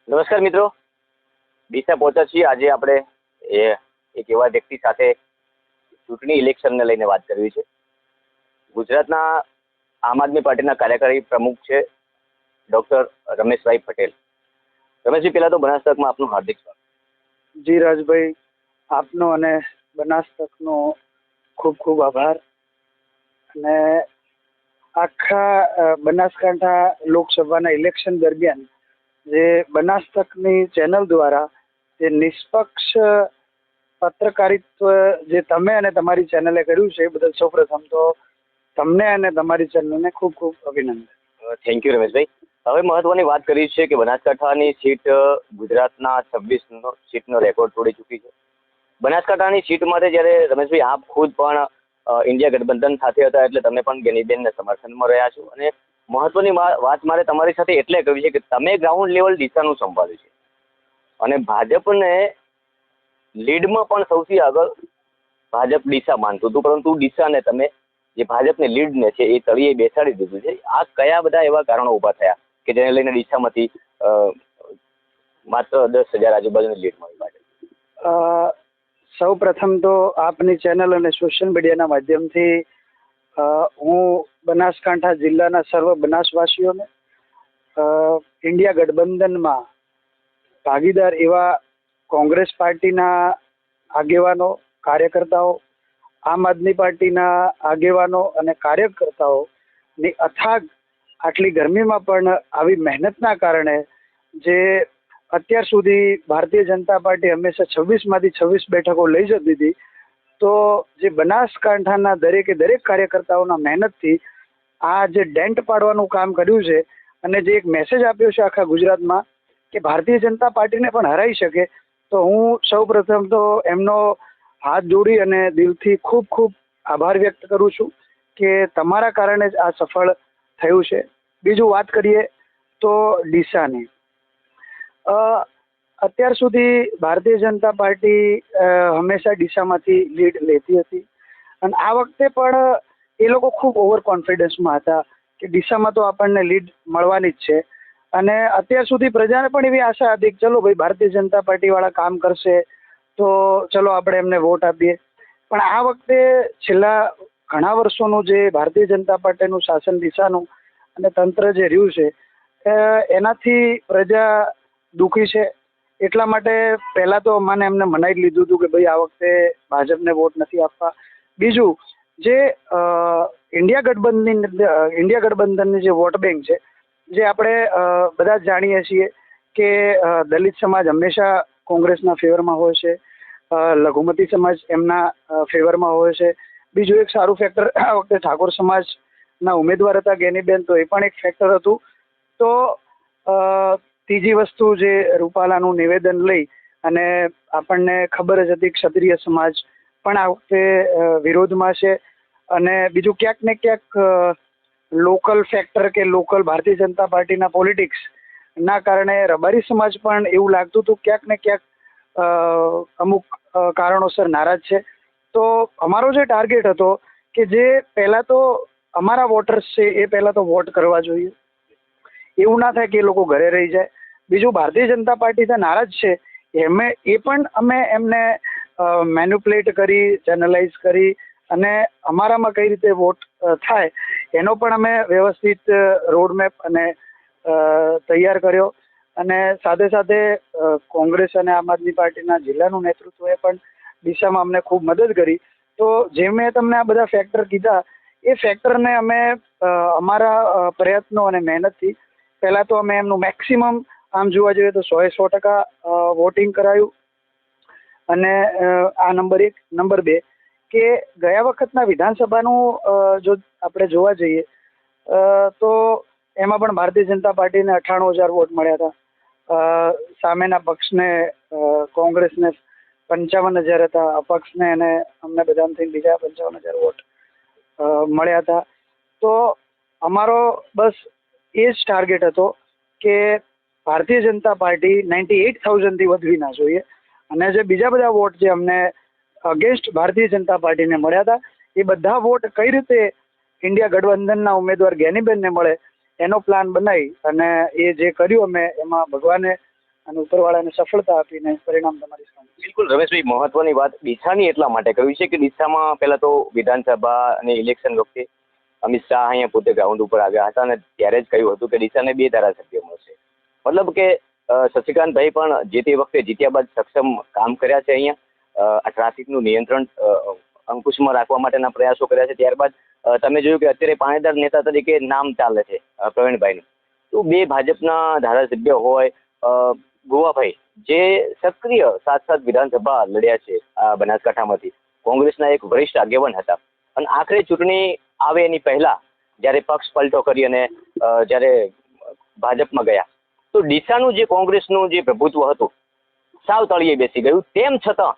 નમસ્કાર મિત્રો, ડીસા પહોંચ્યા છીએ. આજે આપણે એક એવા વ્યક્તિ સાથે ચૂંટણી ઇલેક્શનને લઈને વાત કરવી છે. ગુજરાતના આમ આદમી પાર્ટીના કાર્યકારી પ્રમુખ છે ડોક્ટર રમેશભાઈ પટેલ. રમેશજી, પહેલા તો બનાસ તકમાં આપનું હાર્દિક સ્વાગત. જી રાજભાઈ, આપનો અને બનાસ તકનો ખૂબ ખૂબ આભાર. અને આખા બનાસકાંઠા લોકસભાના ઇલેક્શન દરમિયાન જે બનાસ તકની ચેનલ દ્વારા જે નિષ્પક્ષ પત્રકારિત્વ જે તમે અને તમારી ચેનલે કર્યું છે એ બદલ સૌપ્રથમ તો તમને અને તમારી ચેનલને ખૂબ ખૂબ અભિનંદન. Thank you Rameshbhai. હવે મહત્વની વાત કરી છે કે બનાસકાંઠાની સીટ ગુજરાતના 26 સીટનો રેકોર્ડ તોડી ચૂકી છે. બનાસકાંઠાની સીટ માટે જ્યારે રમેશભાઈ આપ ખુદ પણ ઇન્ડિયા ગઠબંધન સાથે હતા, એટલે તમે પણ ગેનીબેનના સમર્થનમાં રહ્યા છો. અને મહત્વની વાત મારે તમારી સાથે એટલે કરવી છે કે તમે ગ્રાઉન્ડ લેવલ ડીસાનું સંભાળ્યું છે અને ભાજપને લીડમાં પણ સૌથી આગળ ભાજપ ડીસા માનતું હતું, પરંતુ ડીસાને તમે જે ભાજપની લીડને છે એ તળિયે બેસાડી દીધું છે. આ કયા બધા એવા કારણો ઊભા થયા કે જેને લઈને ડીસામાંથી માત્ર 10,000 આજુબાજુની લીડ મળી ભાજપ? સૌ પ્રથમ તો આપની ચેનલ અને સોશિયલ મીડિયાના માધ્યમથી હું બનાસકાંઠા જિલ્લાના સર્વ બનાસવાસીઓને ઇન્ડિયા ગઠબંધનમાં ભાગીદાર એવા કોંગ્રેસ પાર્ટીના આગેવાનો, કાર્યકર્તાઓ, આમ આદમી પાર્ટીના આગેવાનો અને કાર્યકર્તાઓની અથાગ આટલી ગરમીમાં પણ આવી મહેનતના કારણે જે અત્યાર સુધી ભારતીય જનતા પાર્ટી હંમેશા 26માંથી 26 બેઠકો લઈ જતી હતી, તો જે બનાસકાંઠાના દરેકે દરેક કાર્યકર્તાઓના મહેનતથી આ જે ડેન્ટ પાડવાનું કામ કર્યું છે અને જે એક મેસેજ આપ્યો છે આખા ગુજરાતમાં કે ભારતીય જનતા પાર્ટીને પણ હરાઈ શકે, તો હું સૌ પ્રથમ તો એમનો હાથ જોડી અને દિલથી ખૂબ ખૂબ આભાર વ્યક્ત કરું છું કે તમારા કારણે જ આ સફળ થયું છે. બીજું વાત કરીએ તો ડીસાની, અત્યાર સુધી ભારતીય જનતા પાર્ટી હંમેશા ડીસામાંથી લીડ લેતી હતી અને આ વખતે પણ એ લોકો ખૂબ ઓવર કોન્ફિડન્સમાં હતા કે ડીસામાં તો આપણને લીડ મળવાની જ છે. અને અત્યાર સુધી પ્રજાને પણ એવી આશા હતી કે ચલો ભાઈ ભારતીય જનતા પાર્ટીવાળા કામ કરશે તો ચલો આપણે એમને વોટ આપીએ. પણ આ વખતે છેલ્લા ઘણા વર્ષોનું જે ભારતીય જનતા પાર્ટીનું શાસન ડીસાનું અને તંત્ર જે રહ્યું છે એનાથી પ્રજા દુઃખી છે. એટલા માટે પહેલાં તો મને એમને મનાઈ લીધું હતું કે ભાઈ આ વખતે ભાજપને વોટ નથી આપવા. બીજું, જે ઇન્ડિયા ગઠબંધનની જે વોટ બેંક છે, જે આપણે બધા જ જાણીએ છીએ કે દલિત સમાજ હંમેશા કોંગ્રેસના ફેવરમાં હોય છે, લઘુમતી સમાજ એમના ફેવરમાં હોય છે. બીજું એક સારું ફેક્ટર આ વખતે ઠાકોર સમાજના ઉમેદવાર હતા ગેનીબેન, તો એ પણ એક ફેક્ટર હતું. તો ત્રીજી વસ્તુ જે રૂપાલાનું નિવેદન લઈ અને આપણને ખબર જ હતી ક્ષત્રિય સમાજ પણ આ વખતે વિરોધમાં છે. અને બીજું ક્યાંક ને ક્યાંક લોકલ ફેક્ટર કે લોકલ ભારતીય જનતા પાર્ટીના પોલિટિક્સના કારણે રબારી સમાજ પણ એવું લાગતું હતું ક્યાંક ને ક્યાંક અમુક કારણોસર નારાજ છે. તો અમારો જે ટાર્ગેટ હતો કે જે પહેલાં તો અમારા વોટર્સ છે એ પહેલાં તો વોટ કરવા જોઈએ, એવું ના થાય કે એ લોકો ઘરે રહી જાય. બીજું, ભારતીય જનતા પાર્ટીથી નારાજ છે એ પણ અમે એમને મેન્યુપ્યુલેટ કરી, ચેનલાઇઝ કરી અને અમારામાં કઈ રીતે વોટ થાય એનો પણ અમે વ્યવસ્થિત રોડમેપ અને તૈયાર કર્યો. અને સાથે સાથે કોંગ્રેસ અને આમ આદમી પાર્ટીના જિલ્લાનું નેતૃત્વએ પણ ડીસામાં અમને ખૂબ મદદ કરી. તો જે મેં તમને આ બધા ફેક્ટર કીધા એ ફેક્ટરને અમે અમારા પ્રયત્નો અને મહેનતથી પહેલાં તો અમે એમનું મેક્સિમમ આમ જોવા જોઈએ તો 100% વોટિંગ કરાયું. અને આ નંબર 1. નંબર 2 કે ગયા વખતના વિધાનસભાનું જો આપણે જોવા જઈએ તો એમાં પણ ભારતીય જનતા પાર્ટીને 98,000 વોટ મળ્યા હતા. સામેના પક્ષને કોંગ્રેસને 55,000 હતા, અપક્ષને અને અમને બધાને થઈને બીજા 55,000 વોટ મળ્યા હતા. તો અમારો બસ એ જ ટાર્ગેટ હતો કે ભારતીય જનતા પાર્ટી 98,000થી વધવી ના જોઈએ. અને જે બીજા બધા વોટ જે અમને અગેન્સ્ટ ભારતીય જનતા પાર્ટીને મળ્યા હતા એ બધા વોટ કઈ રીતે ઇન્ડિયા ગઠબંધનના ઉમેદવાર ગેનીબેનને મળે એનો પ્લાન બનાવી અને એ જે કર્યું અમે એમાં ભગવાને અને ઉપરવાળાને સફળતા આપીને પરિણામ તમારી સામે. બિલકુલ રમેશભાઈ, મહત્વની વાત ડીસાની એટલા માટે કહ્યું છે કે ડીસામાં પહેલા તો વિધાનસભા અને ઇલેક્શન વખતે અમિત શાહ અહીંયા પોતે ગ્રાઉન્ડ ઉપર આવ્યા હતા અને ત્યારે જ કહ્યું હતું કે ડીસાને 2 ધારાસભ્ય મળશે. મતલબ કે શશિકાંતભાઈ પણ જે તે વખતે જીત્યા બાદ સક્ષમ કામ કર્યા છે. અહીંયા આ ટ્રાફિકનું નિયંત્રણ અંકુશમાં રાખવા માટેના પ્રયાસો કર્યા છે. ત્યારબાદ તમે જોયું કે અત્યારે પાણીદાર નેતા તરીકે નામ ચાલે છે પ્રવીણભાઈનું. તો 2 ભાજપના ધારાસભ્ય હોય, ગોવાભાઈ જે સક્રિય 7 વિધાનસભા લડ્યા છે બનાસકાંઠામાંથી, કોંગ્રેસના એક વરિષ્ઠ આગેવાન હતા અને આખરે ચૂંટણી આવે એની પહેલા જ્યારે પક્ષ પલટો કરી અને જ્યારે ભાજપમાં ગયા તો ડીસાનું જે કોંગ્રેસનું જે પ્રભુત્વ હતું સાવ તળિયે બેસી ગયું. તેમ છતાં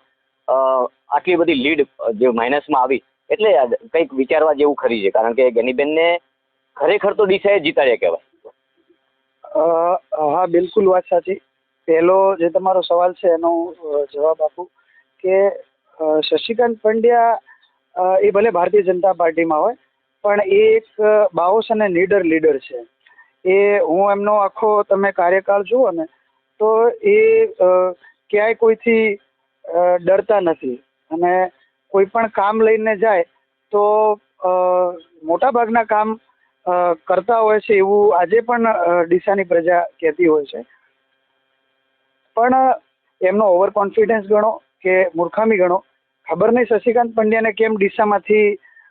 આટલી બધી લીડ જે માઇનસમાં આવી એટલે કંઈક વિચારવા જેવું ખરી છે, કારણ કે ગેનીબેનને ખરેખર તો ડીસાએ જીતાડ્યા કહેવાય. હા, બિલકુલ વાત સાચી. પહેલો જે તમારો સવાલ છે એનો જવાબ આપું કે શશિકાંત પંડ્યા એ ભલે ભારતીય જનતા પાર્ટીમાં હોય પણ એ એક બાહોશ અને લીડર છે. એ હું એમનો આખો તમે કાર્યકાળ જુઓ ને તો એ ક્યાંય કોઈથી ડરતા નથી અને કોઈ પણ કામ લઈને જાય તો મોટાભાગના કામ કરતા હોય છે એવું આજે પણ ડીસાની પ્રજા કહેતી હોય છે. પણ એમનો ઓવર કોન્ફિડન્સ ગણો કે મૂર્ખામી ગણો, ખબર નહીં શશિકાંત પંડ્યાને કેમ ડીસામાંથી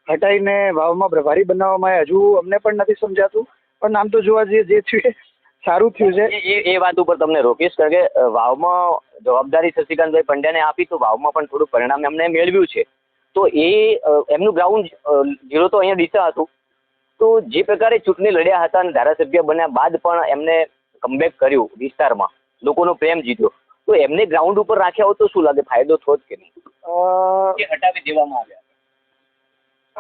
હટાવીને વાવમાં પ્રભારી બનાવવામાં આવ્યા, હજુ અમને પણ નથી સમજાતું. પણ આમ તો જોવા જઈએ જે થયું સારું થયું છે. એ વાત ઉપર તમને રોકીશ, કારણ કે વાવમાં જવાબદારી શશિકાંતભાઈ પંડ્યાને આપી તો વાવમાં પણ થોડું પરિણામ એમને મેળવ્યું છે. તો એ એમનું ગ્રાઉન્ડ ઝીરો તો અહીંયા ડીસા હતું. તો જે પ્રકારે ચૂંટણી લડ્યા હતા અને ધારાસભ્ય બન્યા બાદ પણ એમને કમબેક કર્યું, વિસ્તારમાં લોકોનો પ્રેમ જીત્યો, તો એમને ગ્રાઉન્ડ ઉપર રાખ્યા હોત તો શું લાગે, ફાયદો થોત કે નહીં? હટાવી દેવામાં આવ્યા?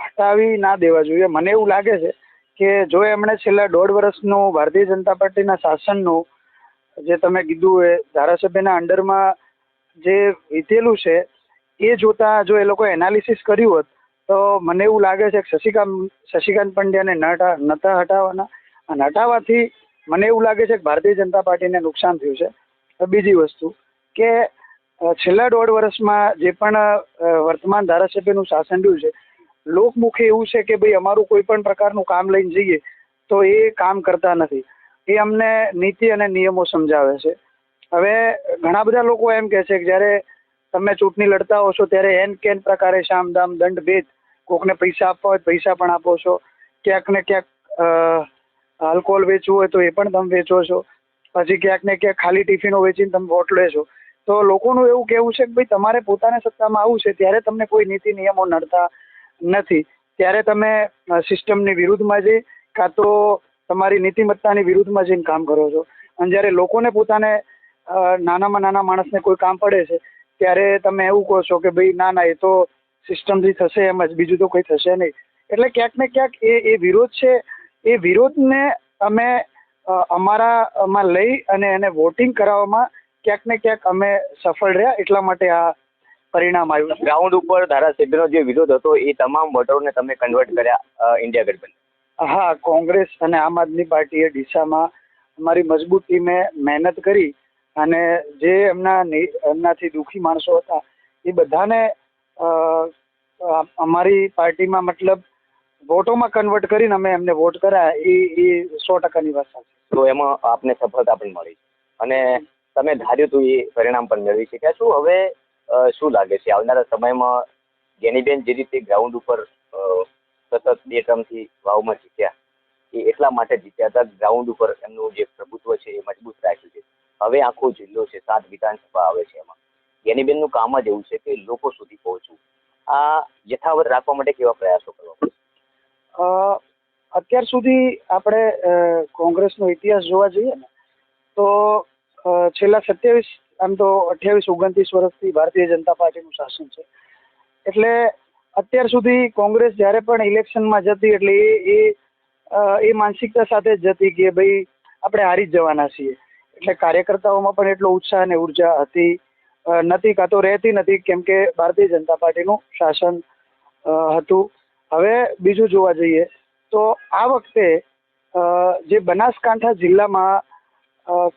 હટાવી ના દેવા જોઈએ. મને એવું લાગે છે કે જો એમણે છેલ્લા 1.5 વર્ષનું ભારતીય જનતા પાર્ટીના શાસનનું જે તમે કીધું એ ધારાસભ્યના અંડરમાં જે વીતેલું છે એ જોતા જો એ લોકો એનાલિસિસ કર્યું હોત તો મને એવું લાગે છે કે શશિકાંત પંડ્યાને નતા હટાવવાના, અને હટાવવાથી મને એવું લાગે છે કે ભારતીય જનતા પાર્ટીને નુકસાન થયું છે. બીજી વસ્તુ કે છેલ્લા 1.5 વર્ષમાં જે પણ વર્તમાન ધારાસભ્યનું શાસન રહ્યું છે, લોકમુખે એવું છે કે ભાઈ અમારું કોઈ પણ પ્રકારનું કામ લઈને જઈએ તો એ કામ કરતા નથી. એ અમને નીતિ અને નિયમો સમજાવે છે. હવે ઘણા બધા લોકો એમ કહે છે કે જ્યારે તમે ચૂંટણી લડતા હો છો ત્યારે એન કેન પ્રકારે શામ દામ દંડ ભેદ, કોકને પૈસા આપવા હોય પૈસા પણ આપો છો, ક્યાંક ને ક્યાંક આલ્કોહોલ વેચવું હોય તો એ પણ તમે વેચો છો, પછી ક્યાંક ને ક્યાંક ખાલી ટિફિનો વેચીને તમે વોટ લેશો. તો લોકોનું એવું કહેવું છે કે ભાઈ તમારે પોતાને સત્તામાં આવવું છે ત્યારે તમને કોઈ નીતિ નિયમો નડતા નથી, ત્યારે તમે સિસ્ટમની વિરુદ્ધમાં જઈ કાં તો તમારી નીતિમત્તાની વિરુદ્ધમાં જઈને કામ કરો છો. અને જ્યારે લોકોને પોતાને નાનામાં નાના માણસને કોઈ કામ પડે છે ત્યારે તમે એવું કહો છો કે ભાઈ ના એ તો સિસ્ટમથી થશે એમ જ, બીજું તો કોઈ થશે નહીં. એટલે ક્યાંક ને ક્યાંક એ વિરોધ છે, એ વિરોધને અમે અમારામાં લઈ અને એને વોટિંગ કરાવવામાં ક્યાંક ને ક્યાંક અમે સફળ રહ્યા, એટલા માટે આ પરિણામ આવ્યું. ગ્રાઉન્ડ ઉપર ધારાસભ્યનો જે વિરોધ હતો એ તમામ વોટરોને તમે કન્વર્ટ કર્યા ઇન્ડિયા ગઠબંધન? હા, કોંગ્રેસ અને આમ આદમી પાર્ટીએ ડીસામાં અમારી મજબૂત ટીમે મહેનત કરી અને જે એમનાથી દુઃખી માણસો હતા એ બધાને અમારી પાર્ટીમાં મતલબ વોટોમાં કન્વર્ટ કરીને અમે એમને વોટ કર્યા. એ 100%ની વાત સાચી. તો એમાં આપને સફળતા પણ મળી અને તમે ધાર્યું હતું એ પરિણામ પણ મેળવી શક્યા. શું હવે શું લાગે છે આવનારા સમયમાં ગેનીબેન જે રીતે ગ્રાઉન્ડ ઉપર સતત 2 ટર્મથી વાવમાં જીત્યા એ એટલા માટે જીત્યા હતા, ગ્રાઉન્ડ ઉપર એમનું જે પ્રભુત્વ છે એ મજબૂત રાખ્યું છે. હવે આખો જિલ્લો છે, 7 વિધાનસભા આવે છે, એમાં ગેનીબેનનું કામ જ એવું છે કે લોકો સુધી પહોંચવું. આ યથાવત રાખવા માટે કેવા પ્રયાસો કરવા પડશે? અત્યાર સુધી આપણે કોંગ્રેસનો ઇતિહાસ જોવા જઈએ ને તો છેલ્લા 27 આમ તો 28-29 વર્ષથી ભારતીય જનતા પાર્ટીનું શાસન છે. એટલે અત્યાર સુધી કોંગ્રેસ જ્યારે પણ ઇલેક્શનમાં જતી એટલે એ માનસિકતા સાથે જ જતી કે ભાઈ આપણે હારી જ જવાના છીએ. એટલે કાર્યકર્તાઓમાં પણ એટલો ઉત્સાહ અને ઉર્જા હતી નથી, કાં તો રહેતી નથી, કેમ કે ભારતીય જનતા પાર્ટીનું શાસન હતું. હવે બીજું જોવા જઈએ તો આ વખતે જે બનાસકાંઠા જિલ્લામાં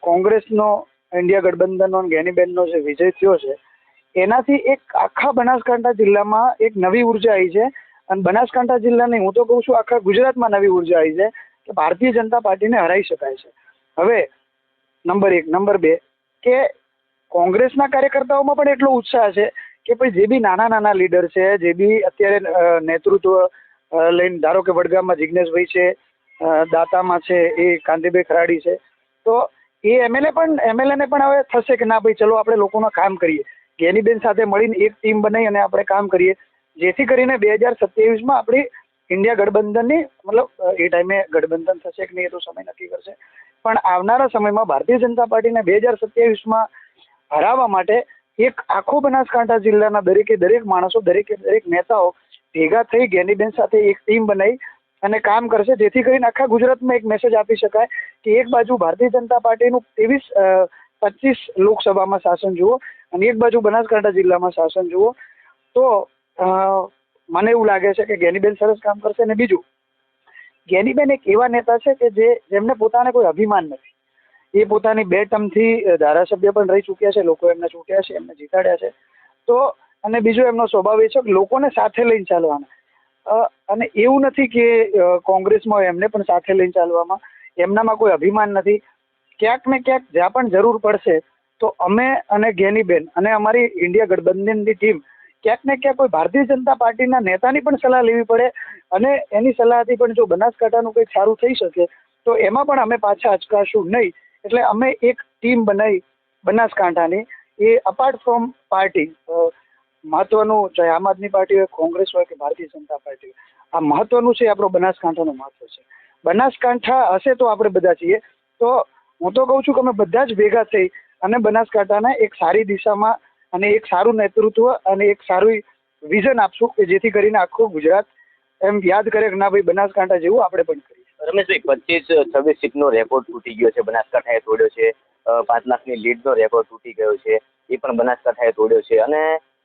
કોંગ્રેસનો ઇન્ડિયા ગઠબંધનનો અને જ્ઞાનીબેનનો જે વિજય થયો છે એનાથી એક આખા બનાસકાંઠા જિલ્લામાં એક નવી ઉર્જા આવી છે. અને બનાસકાંઠા જિલ્લાની હું તો કહું છું આખા ગુજરાતમાં નવી ઉર્જા આવી છે કે ભારતીય જનતા પાર્ટીને હરાઈ શકાય છે. હવે નંબર 1. નંબર 2 કે કોંગ્રેસના કાર્યકર્તાઓમાં પણ એટલો ઉત્સાહ છે કે ભાઈ જે બી નાના નાના લીડર છે, જે બી અત્યારે નેતૃત્વ લઈને, ધારો કે વડગામમાં જિજ્ઞેશભાઈ છે, દાતામાં છે એ કાંતિભાઈ ખરાડી છે, તો એ એમએલએ ને પણ હવે થશે કે ના ભાઈ ચલો આપણે લોકોનું કામ કરીએ, જ્ઞાનીબેન સાથે મળીને એક ટીમ બનાવી અને આપણે કામ કરીએ, જેથી કરીને 2027માં આપણી ઇન્ડિયા ગઠબંધનની મતલબ એ ટાઈમે ગઠબંધન થશે કે નહીં એ તો સમય નક્કી કરશે, પણ આવનારા સમયમાં ભારતીય જનતા પાર્ટીને 2027માં હરાવવા માટે એક આખો બનાસકાંઠા જિલ્લાના દરેકે દરેક માણસો, દરેકે દરેક નેતાઓ ભેગા થઈ જ્ઞાનીબેન સાથે એક ટીમ બનાવી અને કામ કરશે, જેથી કરીને આખા ગુજરાતમાં એક મેસેજ આપી શકાય કે એક બાજુ ભારતીય જનતા પાર્ટીનું 23-25 લોકસભામાં શાસન જુઓ અને એક બાજુ બનાસકાંઠા જિલ્લામાં શાસન જુઓ, તો મને એવું લાગે છે કે જ્ઞાનીબેન સરસ કામ કરશે. અને બીજું, જ્ઞાનીબેન એક એવા નેતા છે કે જેમને પોતાને કોઈ અભિમાન નથી. એ પોતાની 2 ટર્મથી ધારાસભ્ય પણ રહી ચૂક્યા છે, લોકો એમને ચૂંટ્યા છે, એમને જીતાડ્યા છે. તો અને બીજો એમનો સ્વભાવ એ છે કે લોકોને સાથે લઈને ચાલવાના, અને એવું નથી કે કોંગ્રેસમાં એમને પણ સાથે લઈને ચાલવામાં એમનામાં કોઈ અભિમાન નથી. ક્યાંક ને ક્યાંક જ્યાં પણ જરૂર પડશે તો અમે અને જ્ઞાનીબેન અને અમારી ઇન્ડિયા ગઠબંધનની ટીમ ક્યાંક ને ક્યાંક કોઈ ભારતીય જનતા પાર્ટીના નેતાની પણ સલાહ લેવી પડે અને એની સલાહથી પણ જો બનાસકાંઠાનું કંઈક સારું થઈ શકે તો એમાં પણ અમે પાછા અચકાશું નહીં. એટલે અમે એક ટીમ બનાવી બનાસકાંઠાની, એ અપાર્ટ ફ્રોમ પાર્ટી મહત્વનું, ચાહે આમ આદમી પાર્ટી હોય, કોંગ્રેસ હોય કે ભારતીય જનતા પાર્ટી હોય, આ મહત્વનું છે, આપણો બનાસકાંઠાનું મહત્વ છે. બનાસકાંઠા હશે તો આપણે બધા છીએ. તો હું તો કહું છું કે અમે બધા જ ભેગા થઈ અને બનાસકાંઠાને એક સારી દિશામાં અને એક સારું નેતૃત્વ અને એક સારું વિઝન આપશું કે જેથી કરીને આખું ગુજરાત એમ યાદ કરે કે ના ભાઈ બનાસકાંઠા જેવું આપણે પણ કરીએ. રમેશભાઈ, 25-26 સીટનો રેકોર્ડ તૂટી ગયો છે, બનાસકાંઠાએ તોડ્યો છે. 5 લાખની લીડનો રેકોર્ડ તૂટી ગયો છે, એ પણ બનાસકાંઠાએ તોડ્યો છે. અને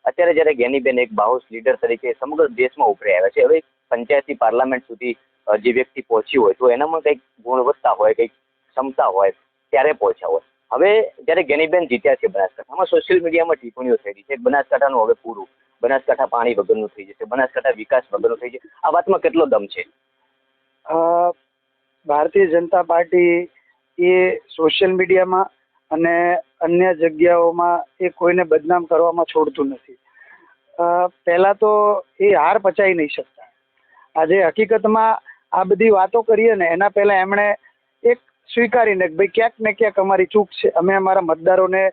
અત્યારે જ્યારે જ્ઞાનીબેન એક બાહોશ લીડર તરીકે સમગ્ર દેશમાં ઉભરી આવ્યા છે, હવે પંચાયતથી પાર્લામેન્ટ સુધી જે વ્યક્તિ પહોંચ્યું હોય તો એનામાં કંઈક ગુણવત્તા હોય, કંઈક ક્ષમતા હોય ત્યારે પહોંચ્યા હોય. હવે જ્યારે જ્ઞાનીબેન જીત્યા છે બનાસકાંઠામાં, સોશિયલ મીડિયામાં ટિપ્પણીઓ થઈ રહી છે બનાસકાંઠાનું હવે પૂરું, બનાસકાંઠા પાણી વગરનું થઈ જશે, બનાસકાંઠા વિકાસ વગરનું થઈ જશે. આ વાતમાં કેટલો દમ છે? ભારતીય જનતા પાર્ટી એ સોશિયલ મીડિયામાં અને અન્ય જગ્યાઓમાં એ કોઈને બદનામ કરવામાં છોડતું નથી. પહેલાં તો એ હાર પચાવી નહીં શકતા. આજે હકીકતમાં આ બધી વાતો કરીએ ને એના પહેલાં એમણે એક સ્વીકારીને કે ભાઈ ક્યાંક ને ક્યાંક અમારી ચૂક છે, અમે અમારા મતદારોને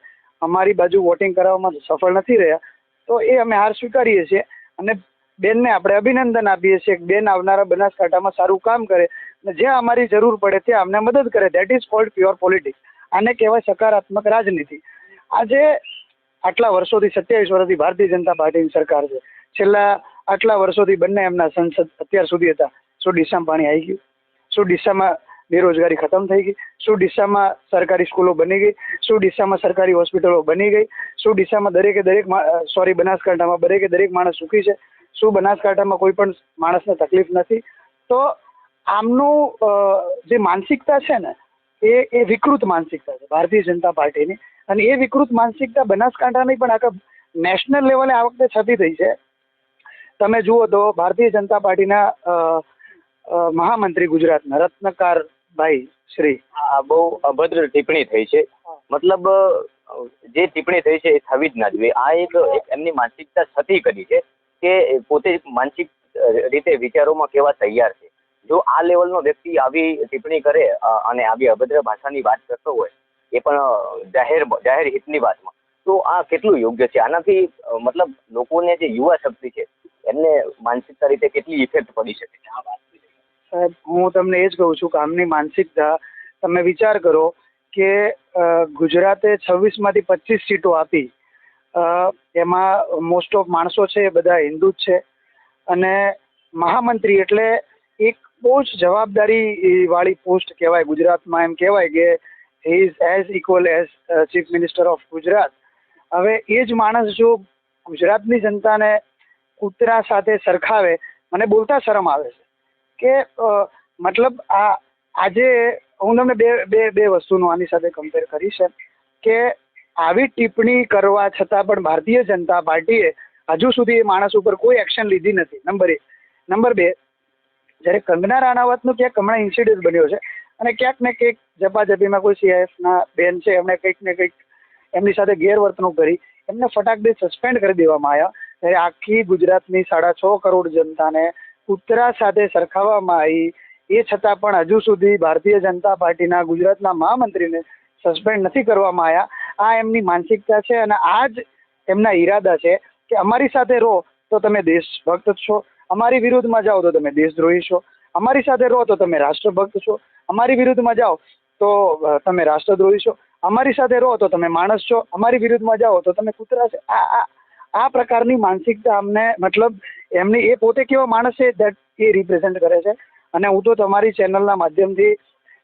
અમારી બાજુ વોટિંગ કરાવવામાં સફળ નથી રહ્યા, તો એ અમે હાર સ્વીકારીએ છીએ અને બેનને આપણે અભિનંદન આપીએ છીએ કે બેન આવનારા બનાસકાંઠામાં સારું કામ કરે અને જ્યાં અમારી જરૂર પડે ત્યાં અમને મદદ કરે. That is called pure politics. આને કહેવાય સકારાત્મક રાજનીતિ. આજે આટલા વર્ષોથી 27 વર્ષથી ભારતીય જનતા પાર્ટીની સરકાર છે. છેલ્લા આટલા વર્ષોથી બંને એમના સંસદ અત્યાર સુધી હતા. શું ડીસામાં પાણી આવી ગયું? શું ડીસામાં બેરોજગારી ખતમ થઈ ગઈ? શું ડીસામાં સરકારી સ્કૂલો બની ગઈ? શું ડીસામાં સરકારી હોસ્પિટલો બની ગઈ? શું ડીસામાં બનાસકાંઠામાં દરેકે દરેક માણસ સુખી છે? શું બનાસકાંઠામાં કોઈ પણ માણસને તકલીફ નથી? તો આમનું જે માનસિકતા છે ને એ વિકૃત માનસિકતા છે ભારતીય જનતા પાર્ટીની, અને એ વિકૃત માનસિકતા બનાસકાંઠાની પણ આખા નેશનલ લેવલે આ વખતે છતી થઈ છે. તમે જુઓ તો ભારતીય જનતા પાર્ટીના મહામંત્રી ગુજરાતના રત્નકારભાઈ શ્રી, આ બહુ અભદ્ર ટિપ્પણી થઈ છે. મતલબ જે ટિપ્પણી થઈ છે એ થવી જ ના જોઈએ. આ એક એમની માનસિકતા છતી કરી છે કે પોતે માનસિક રીતે વિચારોમાં કેવા તૈયાર છે. જો આ લેવલનો વ્યક્તિ આવી ટિપ્પણી કરે અને આવી અભદ્ર ભાષાની વાત કરતો હોય એ પણ જાહેર હિતની વાતમાં, તો આ કેટલું યોગ્ય છે? આનાથી મતલબ લોકોને જે યુવા શક્તિ છે એમને માનસિકતા રીતે કેટલી ઇફેક્ટ પડી શકે છે આ વાત? સાહેબ, હું તમને એ જ કહું છું કે આમની માનસિકતા, તમે વિચાર કરો કે ગુજરાતે 26માંથી 25 સીટો આપી, એમાં મોસ્ટ ઓફ માણસો છે એ બધા હિન્દુ જ છે, અને મહામંત્રી એટલે એક બહુ જ જવાબદારી વાળી પોસ્ટ કહેવાય. ગુજરાતમાં એમ કહેવાય કે he is as equal as chief minister of Gujarat. હવે એ જ માણસ જો ગુજરાતની જનતાને કૂતરા સાથે સરખાવે, મને બોલતા શરમ આવે છે કે મતલબ આજે હું તમને બે વસ્તુનું આની સાથે કમ્પેર કરીશ કે આવી ટિપ્પણી કરવા છતાં પણ ભારતીય જનતા પાર્ટીએ હજુ સુધી એ માણસ ઉપર કોઈ એક્શન લીધી નથી. નંબર 1. નંબર 2, જ્યારે કંગના રાણાવતનું ક્યાંક હમણાં ઇન્સિડન્ટ બન્યો છે અને ક્યાંક ને ક્યાંક ઝપાઝપીમાં કોઈ CIFના બેન છે, એમણે કંઈક ને કંઈક એમની સાથે ગેરવર્તણૂક કરી, એમને ફટાકડે સસ્પેન્ડ કરી દેવામાં આવ્યા. ત્યારે આખી ગુજરાતની 6.5 કરોડ જનતાને કૂતરા સાથે સરખાવવામાં આવી. એ છતાં પણ હજુ સુધી ભારતીય જનતા પાર્ટીના ગુજરાતના મહામંત્રીને સસ્પેન્ડ નથી કરવામાં આવ્યા. આ એમની માનસિકતા છે અને આ જ એમના ઈરાદા છે કે અમારી સાથે રહો તો તમે દેશભક્ત છો, અમારી વિરુદ્ધમાં જાઓ તો તમે દેશદ્રોહી છો, અમારી સાથે રહો તો તમે રાષ્ટ્રભક્ત છો, અમારી વિરુદ્ધમાં જાઓ તો તમે રાષ્ટ્રદ્રોહી છો, અમારી સાથે રહો તો તમે માણસ છો, અમારી વિરુદ્ધમાં જાઓ તો તમે કૂતરા છો. આ પ્રકારની માનસિકતા અમને, મતલબ એમની, એ પોતે કેવો માણસ છે દેટ એ રિપ્રેઝેન્ટ કરે છે. અને હું તો તમારી ચેનલના માધ્યમથી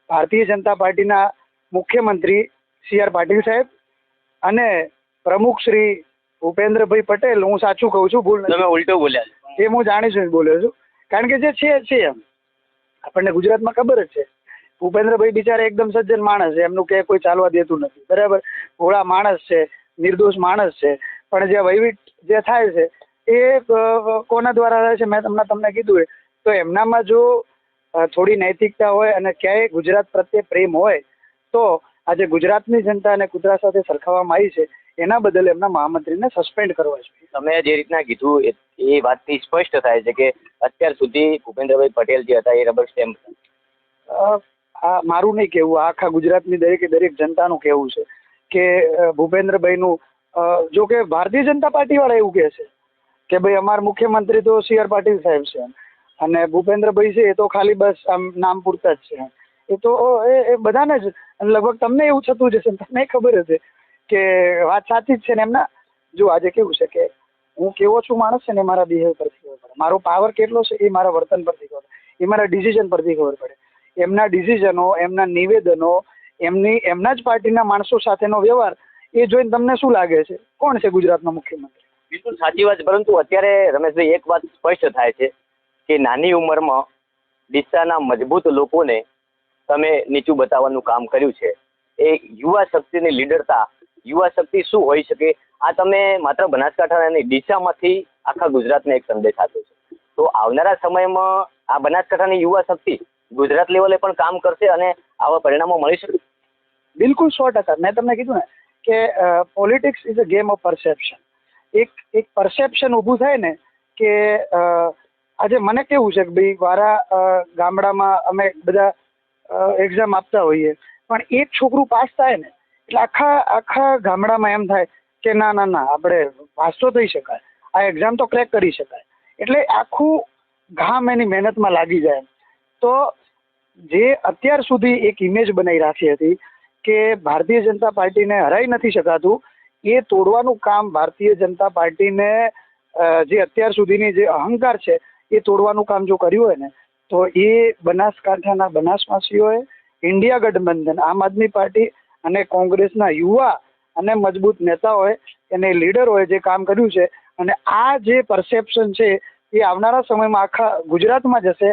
ભારતીય જનતા પાર્ટીના મુખ્યમંત્રી CR પાટીલ સાહેબ અને પ્રમુખ શ્રી ભૂપેન્દ્રભાઈ પટેલ, હું સાચું કહું છું, ભૂલ તમે ઉલટું બોલ્યા છો. એ હું જાણી છું બોલ્યો છું, કારણ કે જે છે એમ આપણને ગુજરાતમાં ખબર જ છે. ભૂપેન્દ્રભાઈ બિચારા એકદમ સજ્જન માણસ છે, એમનું કે કોઈ ચાલવા દેતું નથી, બરાબર, ભોળા માણસ છે, નિર્દોષ માણસ છે. પણ જે વહીવટ જે થાય છે એ કોના દ્વારા થાય છે, મેં તમને કીધું તો એમનામાં જો થોડી નૈતિકતા હોય અને ક્યાંય ગુજરાત પ્રત્યે પ્રેમ હોય તો આજે ગુજરાતની જનતા અને કૂતરા સાથે સરખાવવામાં આવી છે, એના બદલ એમના મહામંત્રીને સસ્પેન્ડ કરવા જોઈએ. તમે જે રીતના કીધું એ વાતથી સ્પષ્ટ થાય છે કે અત્યાર સુધી ભૂપેન્દ્રભાઈ પટેલ જે હતા એ રબર સ્ટેમ્પ. આ મારું નહીં કહેવું, આખા ગુજરાતની દરેક જનતાનું કહેવું છે કે ભૂપેન્દ્રભાઈનું, જો કે ભારતીય જનતા પાર્ટી વાળા એવું કહે છે કે ભાઈ અમારા મુખ્યમંત્રી તો CR પાટીલ સાહેબ છે અને ભૂપેન્દ્રભાઈ છે એ તો ખાલી બસ આમ નામ પૂરતા જ છે. એ તો એ બધાને જ, લગભગ તમને એવું થતું જ હશે, તમને ખબર હશે કે વાત સાચી જ છે ને. એમના જો આજે કેવું છે કે હું કેવો છું માણસ છે ને મારા બિહેવ પરથી ખબર પડે, મારો પાવર કેટલો છે એ મારા વર્તન પરથી ખબર પડે, એ મારા ડિસિઝન પરથી ખબર પડે. એમના ડિસિઝનો, એમના નિવેદનો, એમના જ પાર્ટીના માણસો સાથેનો વ્યવહાર, એ જોઈને તમને શું લાગે છે કોણ છે ગુજરાતનો મુખ્યમંત્રી? બિલકુલ સાચી વાત. પરંતુ અત્યારે રમેશભાઈ એક વાત સ્પષ્ટ થાય છે કે નાની ઉંમરમાં ડીસાના મજબૂત લોકોને તમે નીચું બતાવવાનું કામ કર્યું છે. એ યુવા શક્તિની લીડરતા, યુવા શક્તિ શું હોઈ શકે, આ તમે માત્ર બનાસકાંઠા અને ડીસામાંથી આખા ગુજરાતને એક સંદેશ આપ્યો છે. તો આવનારા સમયમાં આ બનાસકાંઠાની યુવા શક્તિ ગુજરાત લેવલે પણ કામ કરશે અને આવા પરિણામો મળી શકે? બિલકુલ 100%. મેં તમને કીધું ને કે politics is a game of perception. એક પરસેપ્શન ઊભું થાય ને કે આજે મને કેવું છે કે ભાઈ મારા ગામડામાં અમે બધા એક્ઝામ આપતા હોઈએ, પણ એક છોકરું પાસ થાય ને એટલે આખા ગામડામાં એમ થાય કે ના આપણે પાસ તો થઈ શકાય, આ એક્ઝામ તો ક્રેક કરી શકાય. એટલે આખું ગામ એની મહેનતમાં લાગી જાય. તો જે અત્યાર સુધી એક ઇમેજ બનાવી રાખી હતી કે ભારતીય જનતા પાર્ટીને હરાઈ નથી શકાતું, એ તોડવાનું કામ ભારતીય જનતા પાર્ટીને, જે અત્યાર સુધીની જે અહંકાર છે એ તોડવાનું કામ જો કર્યું હોય ને તો એ બનાસકાંઠાના બનાસવાસીઓએ, ઇન્ડિયા ગઠબંધન, આમ આદમી પાર્ટી અને કોંગ્રેસના યુવા અને મજબૂત નેતાઓએ અને લીડરોએ જે કામ કર્યું છે. અને આ જે પરસેપ્શન છે એ આવનારા સમયમાં આખા ગુજરાતમાં જશે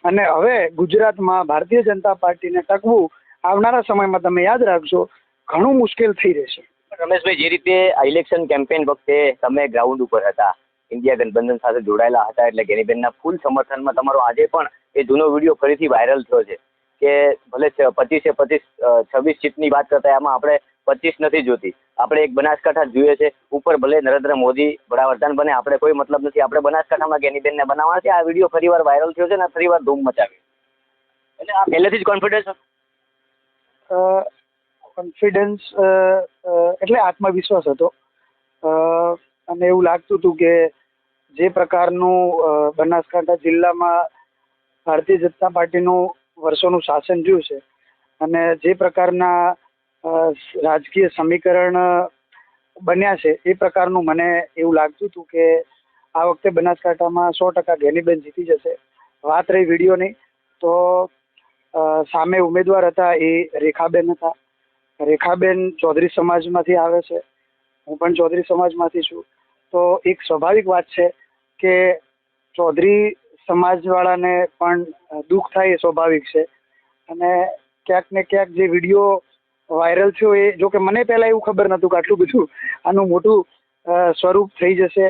અને હવે ગુજરાતમાં ભારતીય જનતા પાર્ટીને ટકવું આવનારા સમયમાં તમે યાદ રાખજો ઘણું મુશ્કેલ થઈ રહેશે. રમેશભાઈ, જે રીતે આ ઇલેક્શન કેમ્પેન વખતે તમે ગ્રાઉન્ડ ઉપર હતા, ઇન્ડિયા ગઠબંધન સાથે જોડાયેલા હતા, એટલે ગેનીબેનના ફૂલ સમર્થનમાં તમારો આજે પણ એ જૂનો વિડીયો ફરીથી વાયરલ થયો છે કે ભલે 26 સીટની વાત કરતા એમાં આપણે 25 નથી જોતી, આપણે એક બનાસકાંઠા જોઈએ છે. ઉપર ભલે નરેન્દ્ર મોદી વડાપ્રધાન બને, આપણે કોઈ મતલબ નથી, આપણે બનાસકાંઠામાં ગેનીબેનને બનાવવાના છે. આ વિડીયો ફરીવાર વાયરલ થયો છે અને ફરીવાર ધૂમ મચાવી. એટલે આ પહેલેથી જ કોન્ફિડન્સ એટલે આત્મવિશ્વાસ હતો અને એવું લાગતું હતું કે જે પ્રકારનું બનાસકાંઠા જિલ્લામાં ભારતીય જનતા પાર્ટીનું વર્ષોનું શાસન રહ્યું છે અને જે પ્રકારના રાજકીય સમીકરણ બન્યા છે એ પ્રકારનું મને એવું લાગતું હતું કે આ વખતે બનાસકાંઠામાં 100% ગેનીબેન જીતી જશે. વાત રહી વિડીયોની, તો સામે ઉમેદવાર હતા એ રેખાબેન હતા. રેખાબેન ચૌધરી સમાજમાંથી આવે છે, હું પણ ચૌધરી સમાજમાંથી છું. તો એક સ્વાભાવિક વાત છે કે ચૌધરી સમાજવાળાને પણ દુઃખ થાય એ સ્વાભાવિક છે. અને ક્યાંક ને ક્યાંક જે વિડીયો વાયરલ થયો એ જો કે મને પહેલાં એવું ખબર નહોતું કે આટલું બધું આનું મોટું સ્વરૂપ થઈ જશે.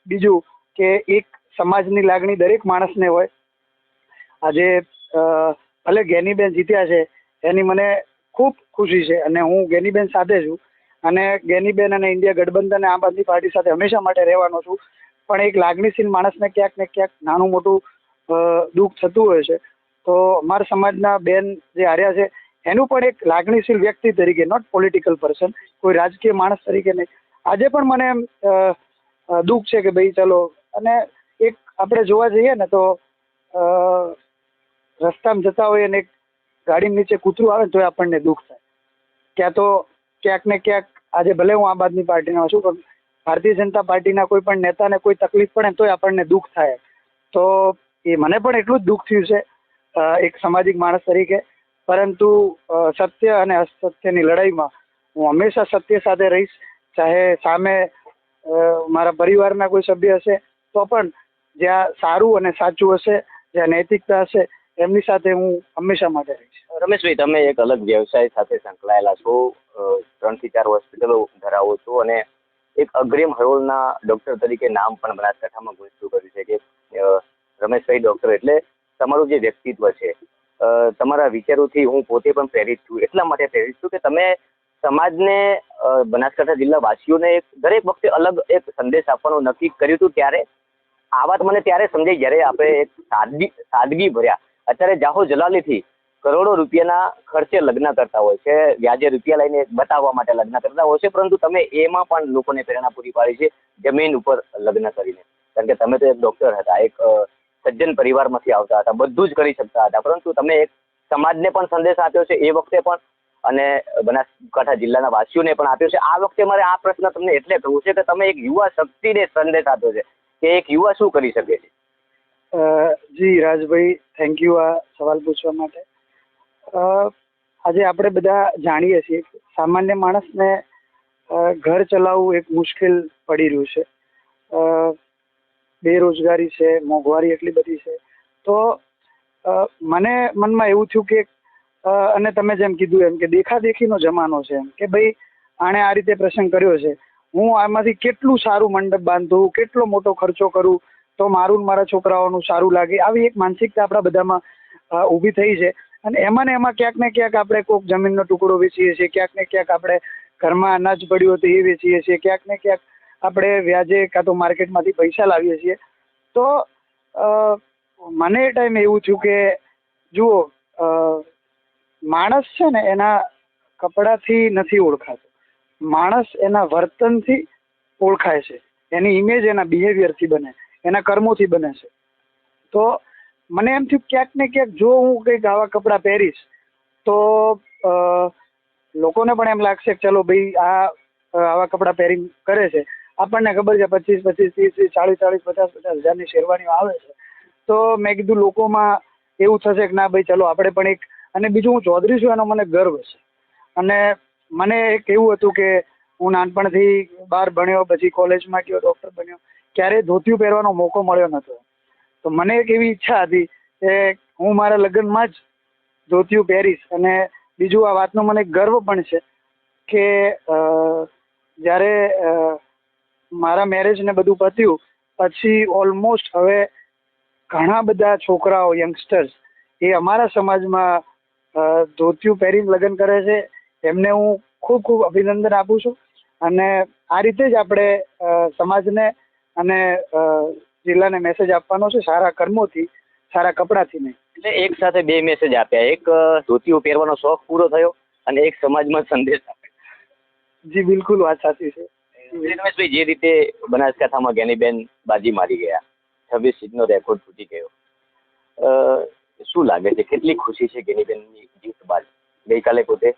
બીજું કે એક સમાજની લાગણી દરેક માણસને હોય. આજે ભલે ગેનીબેન જીત્યા છે એની મને ખૂબ ખુશી છે અને હું ગેનીબેન સાથે છું અને ગેનીબેન અને ઇન્ડિયા ગઠબંધન આમ આદમી પાર્ટી સાથે હંમેશા માટે રહેવાનો છું. પણ એક લાગણીશીલ માણસને ક્યાંક ને ક્યાંક નાનું મોટું દુઃખ થતું હોય છે. તો અમારા સમાજના બેન જે હાર્યા છે એનું પણ એક લાગણીશીલ વ્યક્તિ તરીકે, નોટ પોલિટિકલ પર્સન, કોઈ રાજકીય માણસ તરીકે નહીં, આજે પણ મને એમ દુઃખ છે કે ભાઈ ચલો. અને એક આપણે જોવા જઈએ ને તો રસ્તામાં જતા હોય અને એક ગાડી નીચે કૂતરું આવે ને તો આપણને દુઃખ થાય. ક્યાં તો ક્યાંક ને ક્યાંક આજે ભલે હું આમ આદમી પાર્ટીનો છું પણ ભારતીય જનતા પાર્ટીના કોઈ પણ નેતાને કોઈ તકલીફ પડે તોય આપણને દુઃખ થાય. તો એ મને પણ એટલું જ દુઃખ થયું છે એક સામાજિક માણસ તરીકે. પરંતુ સત્ય અને અસત્યની લડાઈમાં હું હંમેશા સત્ય સાથે રહીશ. ચાહે સામે મારા પરિવારના કોઈ સભ્ય હશે તો પણ જ્યાં સારું અને સાચું હશે, જ્યાં નૈતિકતા હશે એમની સાથે હું હંમેશા માટે રહીશ. રમેશભાઈ, તમે એક અલગ વ્યવસાય સાથે સંકળાયેલા છો, 3 થી 4 હોસ્પિટલો ધરાવો છો અને એક અગ્રીમ હરોળના ડૉક્ટર તરીકે નામ પણ બનાસકાંઠામાં ગુંજતું કર્યું છે કે રમેશભાઈ ડૉક્ટર. એટલે તમારું જે વ્યક્તિત્વ છે, તમારા વિચારોથી હું પોતે પણ પ્રેરિત છું. એટલા માટે પ્રેરિત છું કે તમે સમાજને, બનાસકાંઠા જિલ્લા વાસીઓને દરેક વખતે અલગ એક સંદેશ આપવાનું નક્કી કર્યું હતું. ત્યારે આ વાત મને ત્યારે સમજાઈ જ્યારે આપણે એક સાદગી ભર્યા, અત્યારે જાહો જલાલીથી કરોડો રૂપિયાના ખર્ચે લગ્ન કરતા હોય છે, વ્યાજે રૂપિયા લઈને બતાવવા માટે લગ્ન કરતા હોય છે, પરંતુ તમે એમાં પણ લોકોને પ્રેરણા પૂરી પાડી છે જમીન ઉપર લગ્ન કરીને. કારણ કે તમે તો એક ડૉક્ટર હતા, એક સજ્જન પરિવારમાંથી આવતા હતા, બધું જ કરી શકતા હતા, પરંતુ તમે એક સમાજને પણ સંદેશ આપ્યો છે એ વખતે પણ અને બનાસકાંઠા જિલ્લાના વાસીઓને પણ આપ્યો છે. આ વખતે મારે આ પ્રશ્ન તમને એટલે કરવું છે કે તમે એક યુવા શક્તિને સંદેશ આપ્યો છે કે એક યુવા શું કરી શકે છે. જી રાજભાઈ, થેન્ક યુ આ સવાલ પૂછવા માટે. આજે આપણે બધા જાણીએ છીએ સામાન્ય માણસને ઘર ચલાવવું એક મુશ્કેલ પડી રહ્યું છે. બેરોજગારી છે, મોંઘવારી એટલી બધી છે. તો મને મનમાં એવું થયું કે અને તમે જેમ કીધું એમ કે દેખાદેખીનો જમાનો છે, એમ કે ભાઈ આણે આ રીતે પ્રસંગ કર્યો છે, હું આમાંથી કેટલું સારું મંડપ બાંધું, કેટલો મોટો ખર્ચો કરું તો મારું ને મારા છોકરાઓનું સારું લાગે. આવી એક માનસિકતા આપણા બધામાં ઊભી થઈ છે. અને એમાં ને એમાં ક્યાંક ને ક્યાંક આપણે કોઈક જમીનનો ટુકડો વેચીએ છીએ, ક્યાંક ને ક્યાંક આપણે ઘરમાં અનાજ પડ્યું તો એ વેચીએ છીએ, ક્યાંક ને ક્યાંક આપણે વ્યાજે કાં તો માર્કેટમાંથી પૈસા લાવીએ છીએ. તો મને એ ટાઈમે એવું થયું કે જુઓ, માણસ છે ને એના કપડાથી નથી ઓળખાતો, માણસ એના વર્તનથી ઓળખાય છે, એની ઇમેજ એના બિહેવિયરથી બને, એના કર્મોથી બને છે. તો મને એમ થયું ક્યાંક ને ક્યાંક જો હું કંઈક આવા કપડાં પહેરીશ તો લોકોને પણ એમ લાગશે કે ચલો ભાઈ આ આવા કપડાં પહેરી કરે છે. આપણને ખબર છે 25, 30, 40, 50 હજારની શેરવાનીઓ આવે છે. તો મેં કીધું લોકોમાં એવું થશે કે ના ભાઈ ચલો આપણે પણ એક. અને બીજું હું ચૌધરી છું એનો મને ગર્વ છે. અને મને એક એવું હતું કે હું નાનપણથી બહાર ભણ્યો, પછી કોલેજમાં ગયો, ડૉક્ટર બન્યો, ક્યારેય ધોતિયું પહેરવાનો મોકો મળ્યો નહોતો. તો મને એક એવી ઈચ્છા હતી કે હું મારા લગ્નમાં જ ધોતિયું પહેરીશ. અને બીજું આ વાતનો મને ગર્વ પણ છે કે જ્યારે મારા મેરેજ ને બધું પત્યું પછી ઓલમોસ્ટ હવે ઘણા બધા છોકરાઓ, યંગસ્ટર્સ એ અમારા સમાજમાં ધોતિયું પહેરીને લગ્ન કરે છે. એમને હું ખૂબ ખૂબ અભિનંદન આપું છું. અને આ રીતે જ આપણે સમાજને અને જિલ્લાને મેસેજ આપવાનો છે, સારા કર્મોથી, સારા કપડાથી નહીં. એટલે એક સાથે બે મેસેજ આપ્યા, એક ધોતિયું પહેરવાનો શોખ પૂરો થયો અને એક સમાજમાં સંદેશ આપ્યો. જી બિલકુલ, વાત સાચી છે. રમેશભાઈ, જે રીતે બનાસકાંઠામાં ગેનીબેન બાજી મારી ગયા, 26 સીટનો રેકોર્ડ તૂટી ગયો, શું લાગે છે, કેટલી ખુશી છે ગેનીબેનની જીત બાદ? ગઈકાલે પોતે